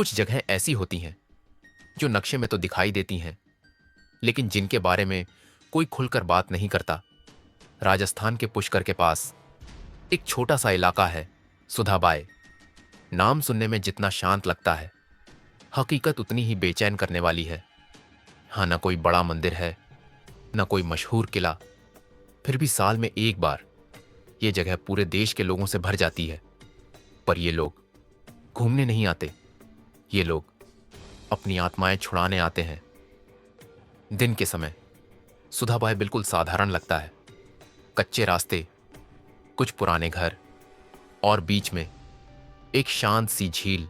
कुछ जगहें ऐसी होती हैं जो नक्शे में तो दिखाई देती हैं, लेकिन जिनके बारे में कोई खुलकर बात नहीं करता। राजस्थान के पुष्कर के पास एक छोटा सा इलाका है, सुधाबाई। नाम सुनने में जितना शांत लगता है, हकीकत उतनी ही बेचैन करने वाली है। हाँ, ना कोई बड़ा मंदिर है, ना कोई मशहूर किला, फिर भी साल में एक बार ये जगह पूरे देश के लोगों से भर जाती है। पर ये लोग घूमने नहीं आते, ये लोग अपनी आत्माएं छुड़ाने आते हैं। दिन के समय सुधाबाई बिल्कुल साधारण लगता है। कच्चे रास्ते, कुछ पुराने घर और बीच में एक शांत सी झील।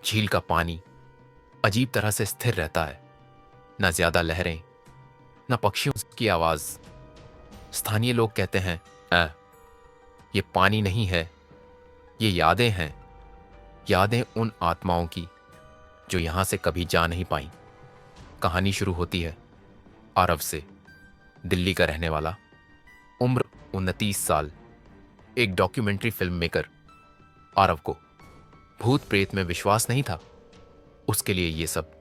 झील का पानी अजीब तरह से स्थिर रहता है, न ज्यादा लहरें, न पक्षियों की आवाज। स्थानीय लोग कहते हैं, ये पानी नहीं है, ये यादें हैं। यादें उन आत्माओं की जो यहां से कभी जा नहीं पाई। कहानी शुरू होती है आरव से। दिल्ली का रहने वाला, उम्र 29 साल, एक डॉक्यूमेंट्री फिल्म मेकर। आरव को भूत प्रेत में विश्वास नहीं था। उसके लिए ये सब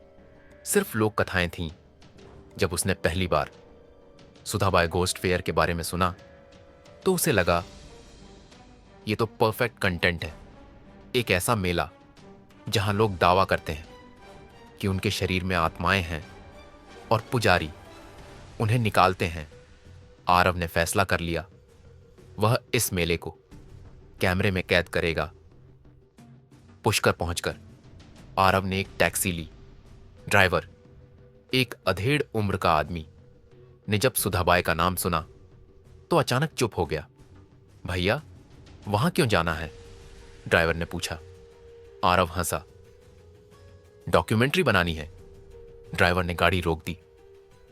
सिर्फ लोक कथाएं थीं। जब उसने पहली बार सुधाबाई गोस्ट फेयर के बारे में सुना तो उसे लगा ये तो परफेक्ट कंटेंट है। एक ऐसा मेला जहां लोग दावा करते हैं कि उनके शरीर में आत्माएं हैं और पुजारी उन्हें निकालते हैं। आरव ने फैसला कर लिया, वह इस मेले को कैमरे में कैद करेगा। पुष्कर पहुंचकर आरव ने एक टैक्सी ली। ड्राइवर, एक अधेड़ उम्र का आदमी, ने जब सुधाबाई का नाम सुना तो अचानक चुप हो गया। भैया, वहां क्यों जाना है? ड्राइवर ने पूछा। आरव हंसा। डॉक्यूमेंट्री बनानी है। ड्राइवर ने गाड़ी रोक दी,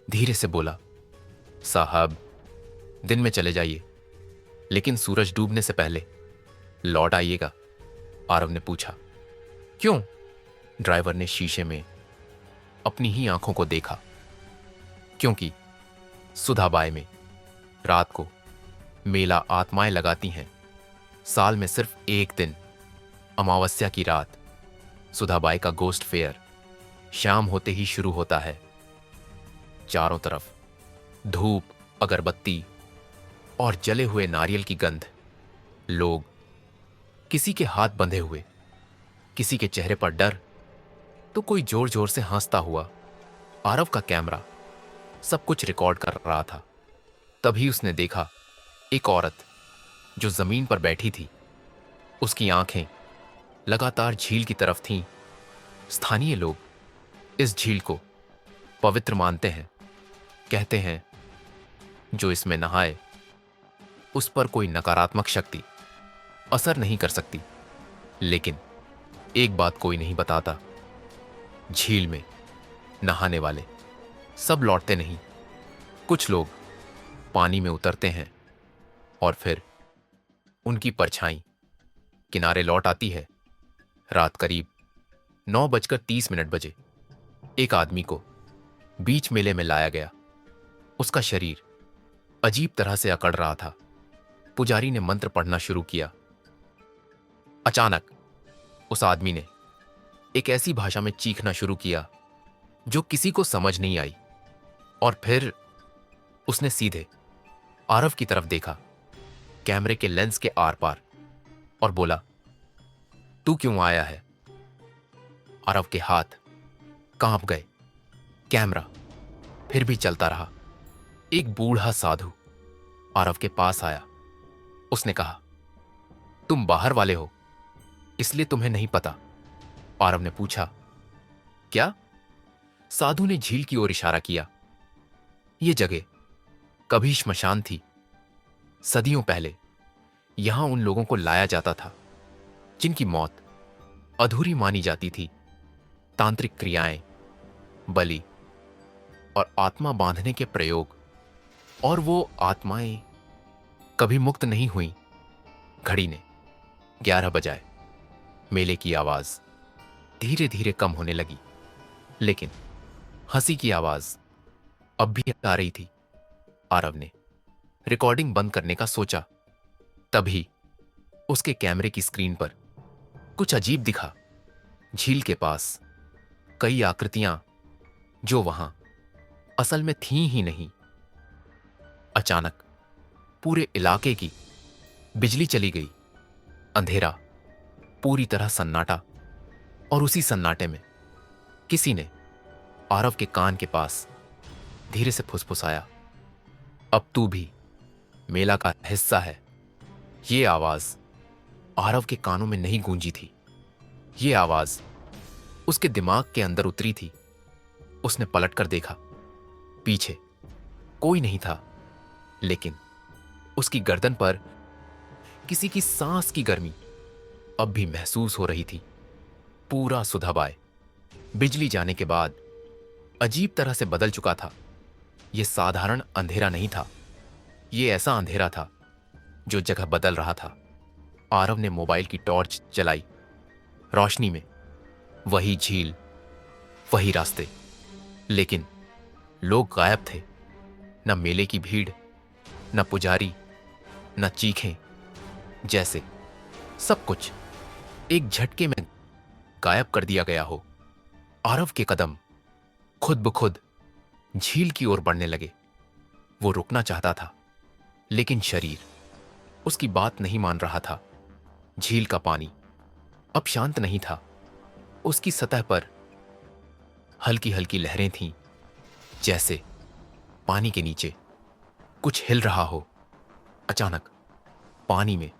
धीरे से बोला, साहब, दिन में चले जाइए, लेकिन सूरज डूबने से पहले लौट आइएगा। आरव ने पूछा, क्यों? ड्राइवर ने शीशे में अपनी ही आंखों को देखा। क्योंकि सुधाबाई में रात को मेला आत्माएं लगाती हैं। साल में सिर्फ एक दिन, अमावस्या की रात, सुधाबाई का गोस्ट फेयर शाम होते ही शुरू होता है। चारों तरफ धूप, अगरबत्ती और जले हुए नारियल की गंध। लोग, किसी के हाथ बंधे हुए, किसी के चेहरे पर डर, तो कोई जोर जोर से हंसता हुआ। आरव का कैमरा सब कुछ रिकॉर्ड कर रहा था। तभी उसने देखा एक औरत जो जमीन पर बैठी थी। उसकी आंखें लगातार झील की तरफ थीं। स्थानीय लोग इस झील को पवित्र मानते हैं। कहते हैं, जो इसमें नहाए उस पर कोई नकारात्मक शक्ति असर नहीं कर सकती। लेकिन एक बात कोई नहीं बताता, झील में नहाने वाले सब लौटते नहीं। कुछ लोग पानी में उतरते हैं और फिर उनकी परछाई किनारे लौट आती है। रात करीब 9:30 बजे एक आदमी को बीच मेले में लाया गया। उसका शरीर अजीब तरह से अकड़ रहा था। पुजारी ने मंत्र पढ़ना शुरू किया। अचानक उस आदमी ने एक ऐसी भाषा में चीखना शुरू किया जो किसी को समझ नहीं आई। और फिर उसने सीधे आरव की तरफ देखा, कैमरे के लेंस के आर पार, और बोला, तू क्यों आया है? आरव के हाथ कांप गए। कैमरा फिर भी चलता रहा। एक बूढ़ा साधु आरव के पास आया। उसने कहा, तुम बाहर वाले हो, इसलिए तुम्हें नहीं पता। आरव ने पूछा, क्या? साधु ने झील की ओर इशारा किया। यह जगह कभी श्मशान थी। सदियों पहले यहां उन लोगों को लाया जाता था जिनकी मौत अधूरी मानी जाती थी। तांत्रिक क्रियाएं, बलि और आत्मा बांधने के प्रयोग, और वो आत्माएं कभी मुक्त नहीं हुई। घड़ी ने 11 बजाए। मेले की आवाज धीरे धीरे कम होने लगी, लेकिन हंसी की आवाज अब भी आ रही थी। आरव ने रिकॉर्डिंग बंद करने का सोचा। तभी उसके कैमरे की स्क्रीन पर कुछ अजीब दिखा। झील के पास कई आकृतियां जो वहां असल में थीं ही नहीं। अचानक पूरे इलाके की बिजली चली गई। अंधेरा, पूरी तरह सन्नाटा। और उसी सन्नाटे में किसी ने आरव के कान के पास धीरे से फुसफुसाया, अब तू भी मेला का हिस्सा है। ये आवाज आरव के कानों में नहीं गूंजी थी, ये आवाज उसके दिमाग के अंदर उतरी थी। उसने पलटकर देखा, पीछे कोई नहीं था, लेकिन उसकी गर्दन पर किसी की सांस की गर्मी अब भी महसूस हो रही थी। पूरा सुधाबाय बिजली जाने के बाद अजीब तरह से बदल चुका था। यह साधारण अंधेरा नहीं था, यह ऐसा अंधेरा था जो जगह बदल रहा था। आरव ने मोबाइल की टॉर्च जलाई। रोशनी में वही झील, वही रास्ते, लेकिन लोग गायब थे। न मेले की भीड़, न पुजारी, न चीखें। जैसे सब कुछ एक झटके में गायब कर दिया गया हो। आरव के कदम खुद ब खुद झील की ओर बढ़ने लगे। वो रुकना चाहता था, लेकिन शरीर उसकी बात नहीं मान रहा था। झील का पानी अब शांत नहीं था। उसकी सतह पर हल्की हल्की लहरें थीं, जैसे पानी के नीचे कुछ हिल रहा हो। अचानक पानी में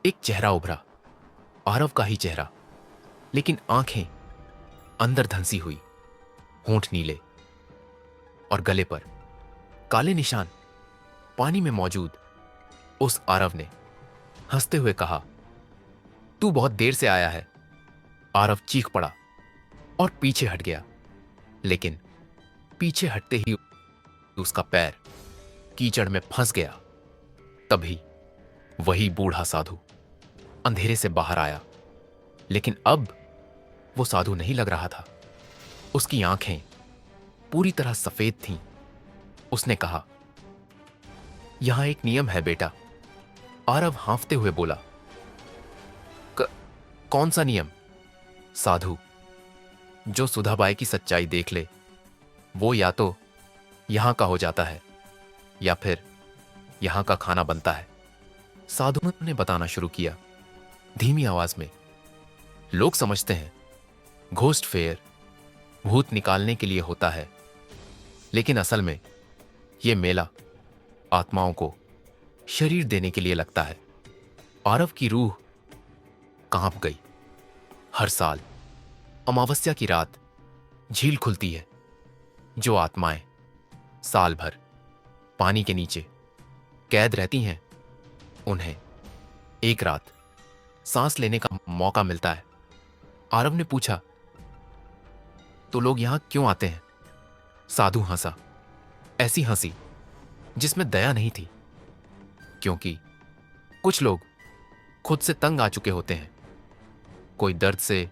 एक चेहरा उभरा, आरव का ही चेहरा, लेकिन आंखें अंदर धंसी हुई, होंठ नीले और गले पर काले निशान। पानी में मौजूद उस आरव ने हंसते हुए कहा, तू बहुत देर से आया है। आरव चीख पड़ा और पीछे हट गया, लेकिन पीछे हटते ही उसका पैर कीचड़ में फंस गया। तभी वही बूढ़ा साधु अंधेरे से बाहर आया, लेकिन अब वो साधु नहीं लग रहा था। उसकी आंखें पूरी तरह सफेद थीं। उसने कहा, यहां एक नियम है बेटा। आरव हांफते हुए बोला, कौन सा नियम? साधु, जो सुधाबाई की सच्चाई देख ले, वो या तो यहां का हो जाता है या फिर यहां का खाना बनता है। साधु ने बताना शुरू किया, धीमी आवाज में। लोग समझते हैं घोस्ट फेयर भूत निकालने के लिए होता है, लेकिन असल में यह मेला आत्माओं को शरीर देने के लिए लगता है। आरव की रूह कांप गई। हर साल अमावस्या की रात झील खुलती है। जो आत्माएं साल भर पानी के नीचे कैद रहती हैं, उन्हें एक रात सांस लेने का मौका मिलता है। आरव ने पूछा, तो लोग यहां क्यों आते हैं? साधु हंसा, ऐसी हंसी जिसमें दया नहीं थी, क्योंकि कुछ लोग खुद से तंग आ चुके होते हैं। कोई दर्द से,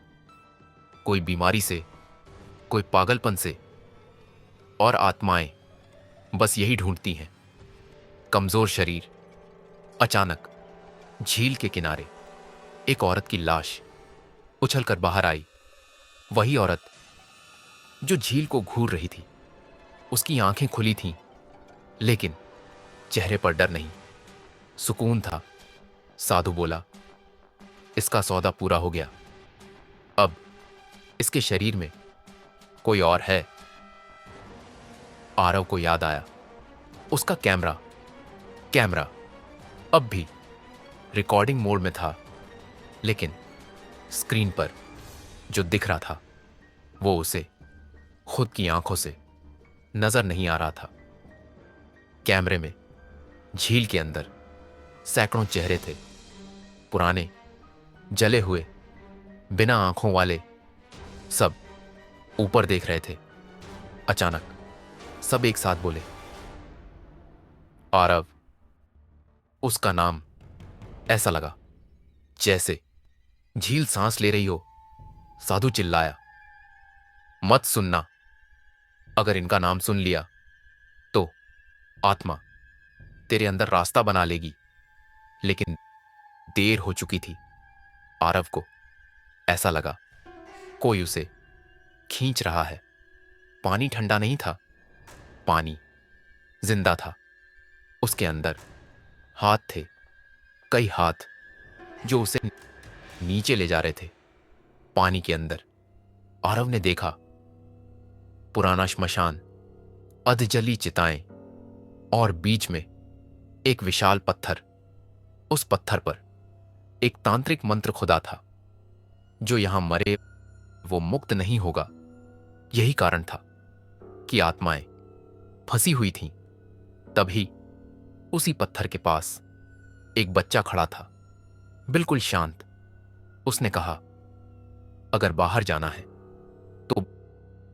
कोई बीमारी से, कोई पागलपन से, और आत्माएं बस यही ढूंढती हैं, कमजोर शरीर। अचानक झील के किनारे एक औरत की लाश उछलकर बाहर आई। वही औरत जो झील को घूर रही थी। उसकी आंखें खुली थीं, लेकिन चेहरे पर डर नहीं, सुकून था। साधु बोला, इसका सौदा पूरा हो गया। अब इसके शरीर में कोई और है। आरव को याद आया, उसका कैमरा अब भी रिकॉर्डिंग मोड में था, लेकिन स्क्रीन पर जो दिख रहा था वो उसे खुद की आंखों से नजर नहीं आ रहा था। कैमरे में झील के अंदर सैकड़ों चेहरे थे, पुराने, जले हुए, बिना आंखों वाले। सब ऊपर देख रहे थे। अचानक सब एक साथ बोले, आरव। उसका नाम ऐसा लगा जैसे झील सांस ले रही हो। साधु चिल्लाया, मत सुनना। अगर इनका नाम सुन लिया तो आत्मा तेरे अंदर रास्ता बना लेगी। लेकिन देर हो चुकी थी। आरव को ऐसा लगा कोई उसे खींच रहा है। पानी ठंडा नहीं था, पानी जिंदा था। उसके अंदर हाथ थे, कई हाथ, जो उसे नीचे ले जा रहे थे। पानी के अंदर आरव ने देखा पुराना श्मशान, अधजली चिताएं और बीच में एक विशाल पत्थर। उस पत्थर पर एक तांत्रिक मंत्र खुदा था, जो यहां मरे वो मुक्त नहीं होगा। यही कारण था कि आत्माएं फंसी हुई थीं। तभी उसी पत्थर के पास एक बच्चा खड़ा था, बिल्कुल शांत। उसने कहा, अगर बाहर जाना है तो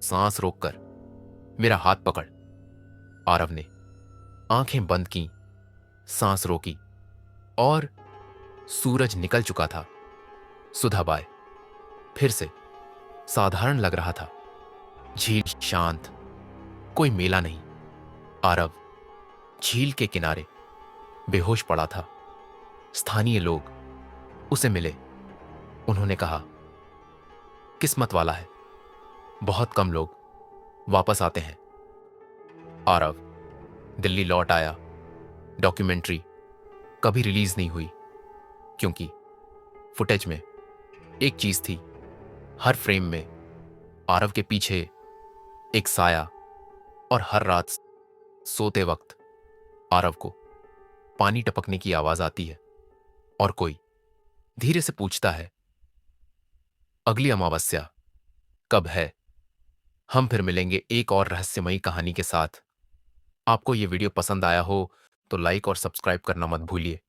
सांस रोककर मेरा हाथ पकड़। आरव ने आंखें बंद की, सांस रोकी और सूरज निकल चुका था। सुधाबाई फिर से साधारण लग रहा था। झील शांत, कोई मेला नहीं। आरव झील के किनारे बेहोश पड़ा था। स्थानीय लोग उसे मिले। उन्होंने कहा, किस्मत वाला है, बहुत कम लोग वापस आते हैं। आरव दिल्ली लौट आया। डॉक्यूमेंट्री कभी रिलीज नहीं हुई, क्योंकि फुटेज में एक चीज थी, हर फ्रेम में आरव के पीछे एक साया, और हर रात सोते वक्त आरव को पानी टपकने की आवाज आती है और कोई धीरे से पूछता है, अगली अमावस्या कब है। हम फिर मिलेंगे एक और रहस्यमयी कहानी के साथ। आपको यह वीडियो पसंद आया हो तो लाइक और सब्सक्राइब करना मत भूलिए।